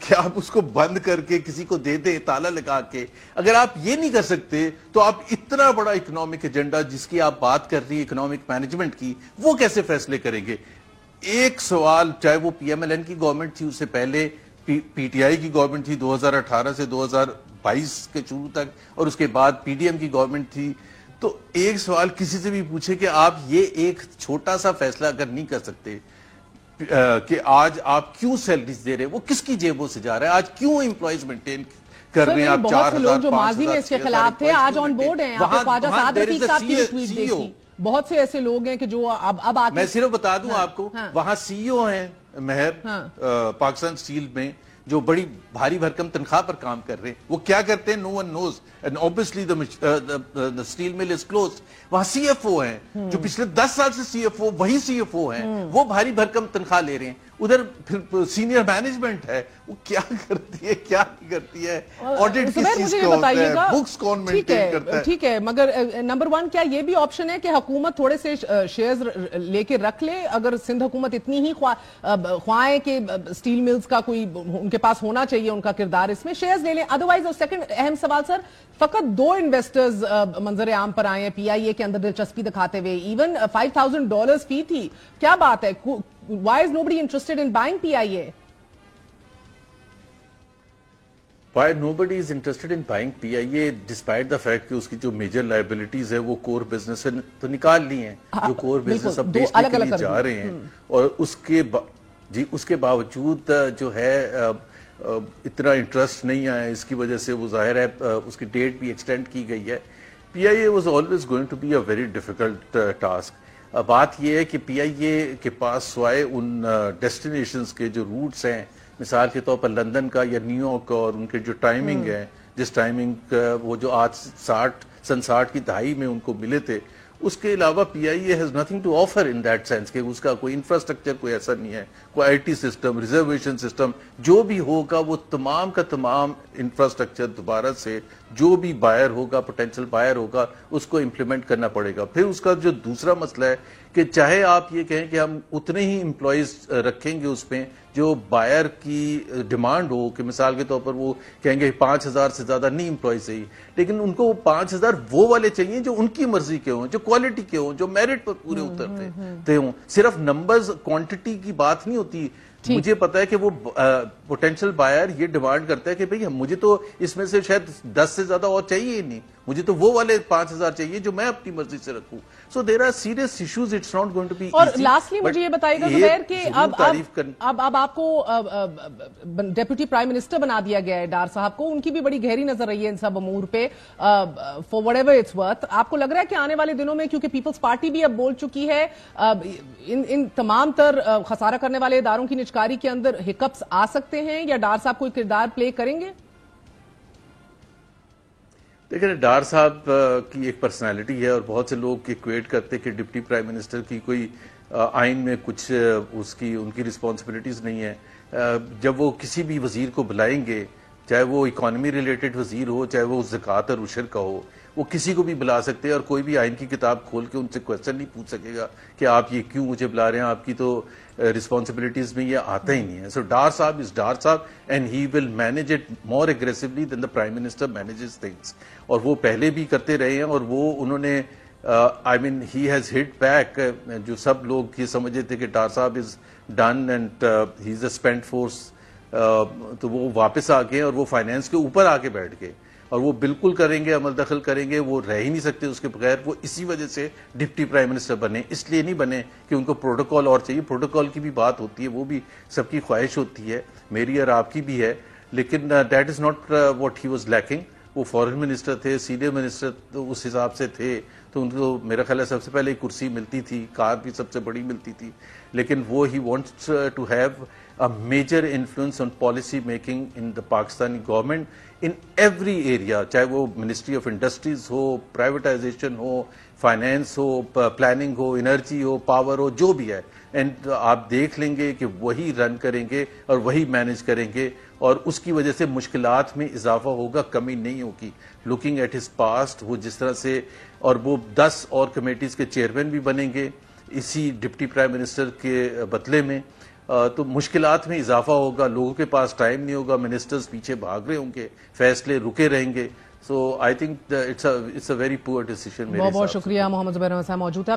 کہ آپ اس کو بند کر کے کسی کو دے دیں تالا لگا کے. اگر آپ یہ نہیں کر سکتے تو آپ اتنا بڑا اکنامک ایجنڈا جس کی آپ بات کر رہی ہیں اکنامک مینجمنٹ کی, وہ کیسے فیصلے کریں گے؟ ایک سوال, چاہے وہ پی ایم ایل این کی گورنمنٹ تھی, اس سے پہلے پی ٹی آئی کی گورنمنٹ تھی 2018 سے 2022 کے شروع تک, اور اس کے بعد پی ڈی ایم کی گورنمنٹ تھی, تو ایک سوال کسی سے بھی پوچھے کہ آپ یہ ایک چھوٹا سا فیصلہ اگر نہیں کر سکتے کہ آج آپ کیوں سیلریز دے رہے ہیں, وہ کس کی جیبوں سے جا رہا ہے, آج کیوں امپلائیز مینٹین کر رہے ہیں آپ, 4,000 لوگ جو ماضی میں اس کے خلاف تھے آج آن بورڈ ہیں. آپ کو خواجہ سعد رفیق صاحب کی ٹویٹ دیکھی, بہت سے ایسے لوگ ہیں کہ جو اب آ کے, میں صرف بتا دوں آپ کو, وہاں سی او ہیں مہر پاکستان اسٹیل میں, جو بڑی بھاری بھرکم تنخواہ پر کام کر رہے ہیں. وہ کیا کرتے ہیں, no one knows, and obviously the steel mill is closed. وہاں سی ایف او ہیں جو پچھلے 10 سال سے سی ایف او, وہی سی ایف او ہیں, وہ بھاری بھرکم تنخواہ لے رہے ہیں. ادھر پھر سینئر مینجمنٹ ہے, وہ کیا کرتی ہے کیا نہیں کرتی ہے, آڈٹ کس چیز کا ہوتا ہے, بکس کون مینٹین کرتا ہے. ٹھیک ہے, مگر نمبر 1 کیا یہ بھی آپشن ہے کہ حکومت تھوڑے سے شیئرز لے کے رکھ لے, اگر سندھ حکومت اتنی ہی خواہیں کہ اسٹیل ملز کا کوئی ان کے پاس ہونا چاہیے ان کا کردار اس میں, شیئرز لے لیں. ادروائز, اور سیکنڈ اہم سوال سر, فقط 2 انویسٹرز منظر عام پر آئے ہیں پی آئی اے کے اندر دلچسپی دکھاتے ہوئے, ایون $5,000 فی تھی. کیا بات ہے, why is nobody interested in buying PIA? Why nobody is interested in buying PIA despite the fact کہ اس کی جو میجر لائبلٹیز ہے وہ کور بزنس سے تو نکال لی ہیں, جو کور بزنس اب بیچنے کے لیے جا رہے ہیں, اور اس کے باوجود جو ہے اتنا انٹرسٹ نہیں آیا, اس کی وجہ سے وہ ظاہر ہے اس کی ڈیٹ بھی ایکسٹینڈ کی گئی ہے. PIA was always going to be a very difficult task. بات یہ ہے کہ پی آئی اے کے پاس سوائے ان ڈیسٹینیشنز کے جو روٹس ہیں, مثال کے طور پر لندن کا یا نیو یارک کا, اور ان کے جو ٹائمنگ ہے, جس ٹائمنگ وہ جو آج سن 60 کی دہائی میں ان کو ملے تھے, اس کے علاوہ P I A has nothing to offer in that sense کہ اس کا کوئی انفراسٹرکچر کوئی ایسا نہیں ہے, کوئی I T system, reservation system, جو بھی ہوگا وہ تمام کا تمام انفراسٹرکچر دوبارہ سے جو بھی بائر ہوگا, پوٹینشیل بائر ہوگا, اس کو امپلیمنٹ کرنا پڑے گا. پھر اس کا جو دوسرا مسئلہ ہے کہ چاہے آپ یہ کہیں کہ ہم اتنے ہی امپلائیز رکھیں گے اس پہ جو بائر کی ڈیمانڈ ہو, کہ مثال کے طور پر وہ کہیں گے 5,000 سے زیادہ نہیں امپلائیز چاہیے, لیکن ان کو 5,000 وہ والے چاہیے جو ان کی مرضی کے ہوں, جو کوالٹی کے ہوں, جو میرٹ پر پورے اترتے ہوں. صرف نمبرز کوانٹٹی کی بات نہیں ہوتی. مجھے پتا ہے کہ وہ پوٹینشیل بائر یہ ڈیمانڈ کرتا ہے کہ بھئی مجھے تو اس میں سے شاید 10 سے زیادہ اور چاہیے ہی نہیں, مجھے تو وہ والے 5,000 چاہیے جو میں اپنی مرضی سے رکھوں. So there are serious issues, it's not going to be easy. اور لاسٹلی مجھے یہ بتائیے گا زبیر کہ اب آپ کو ڈیپٹی پرائم منسٹر بنا دیا گیا ہے ڈار صاحب کو, ان کی بھی بڑی گہری نظر رہی ہے ان سب امور پہ, for whatever it's worth. آپ کو لگ رہا ہے کہ آنے والے دنوں میں, کیونکہ پیپلز پارٹی بھی اب بول چکی ہے, ان تمام تر خسارہ کرنے والے اداروں کی نجکاری کے اندر ہکپس آ سکتے ہیں, یا ڈار صاحب کوئی کردار پلے کریں گے؟ دیکھیں, ڈار صاحب کی ایک پرسنالٹی ہے, اور بہت سے لوگ ایکویٹ کرتے کہ ڈپٹی پرائم منسٹر کی کوئی آئین میں کچھ ان کی رسپانسبلٹیز نہیں ہے. جب وہ کسی بھی وزیر کو بلائیں گے, چاہے وہ اکانومی ریلیٹڈ وزیر ہو, چاہے وہ زکوٰۃ اور عشر کا ہو, وہ کسی کو بھی بلا سکتے ہیں, اور کوئی بھی آئین کی کتاب کھول کے ان سے کویسچن نہیں پوچھ سکے گا کہ آپ یہ کیوں مجھے بلا رہے ہیں, آپ کی تو رسپانسبلٹیز میں یہ آتا ہی نہیں ہے. سو ڈار صاحب از ڈار صاحب, and he will manage it more aggressively than the prime minister manages things. اور وہ پہلے بھی کرتے رہے ہیں, اور وہ انہوں نے آئی مین ہی ہیز ہٹ بیک. جو سب لوگ یہ سمجھے تھے کہ ڈار صاحب is done and he is a spent force, تو وہ واپس آ گئے اور وہ فائنینس کے اوپر آ کے بیٹھ گئے, اور وہ بالکل کریں گے, عمل دخل کریں گے, وہ رہ ہی نہیں سکتے اس کے بغیر. وہ اسی وجہ سے ڈپٹی پرائم منسٹر بنے, اس لیے نہیں بنے کہ ان کو پروٹوکول اور چاہیے. پروٹوکول کی بھی بات ہوتی ہے, وہ بھی سب کی خواہش ہوتی ہے, میری اور آپ کی بھی ہے, لیکن that is not what he was lacking. وہ فارن منسٹر تھے, سینئر منسٹر تو اس حساب سے تھے, تو ان کو میرا خیال ہے سب سے پہلے کرسی ملتی تھی, کار بھی سب سے بڑی ملتی تھی, لیکن وہ he wants to have a major influence on policy making in the Pakistani government in every area, چاہے وہ منسٹری آف انڈسٹریز ہو, پرائیویٹائزیشن ہو, فائنینس ہو, پلاننگ ہو, انرجی ہو, پاور ہو, جو بھی ہے. اینڈ آپ دیکھ لیں گے کہ وہی رن کریں گے اور وہی مینیج کریں گے, اور اس کی وجہ سے مشکلات میں اضافہ ہوگا, کمی نہیں ہوگی. لوکنگ ایٹ ہز پاسٹ, وہ جس طرح سے, اور وہ 10 اور کمیٹیز کے چیئرمین بھی بنیں گے اسی ڈپٹی پرائم منسٹر کے بدلے میں. تو مشکلات میں اضافہ ہوگا, لوگوں کے پاس ٹائم نہیں ہوگا, منسٹرز پیچھے بھاگ رہے ہوں گے, فیصلے رکے رہیں گے. So I think it's a very poor decision. بہت بہت شکریہ. محمد زبیر احمد صاحب موجود ہے.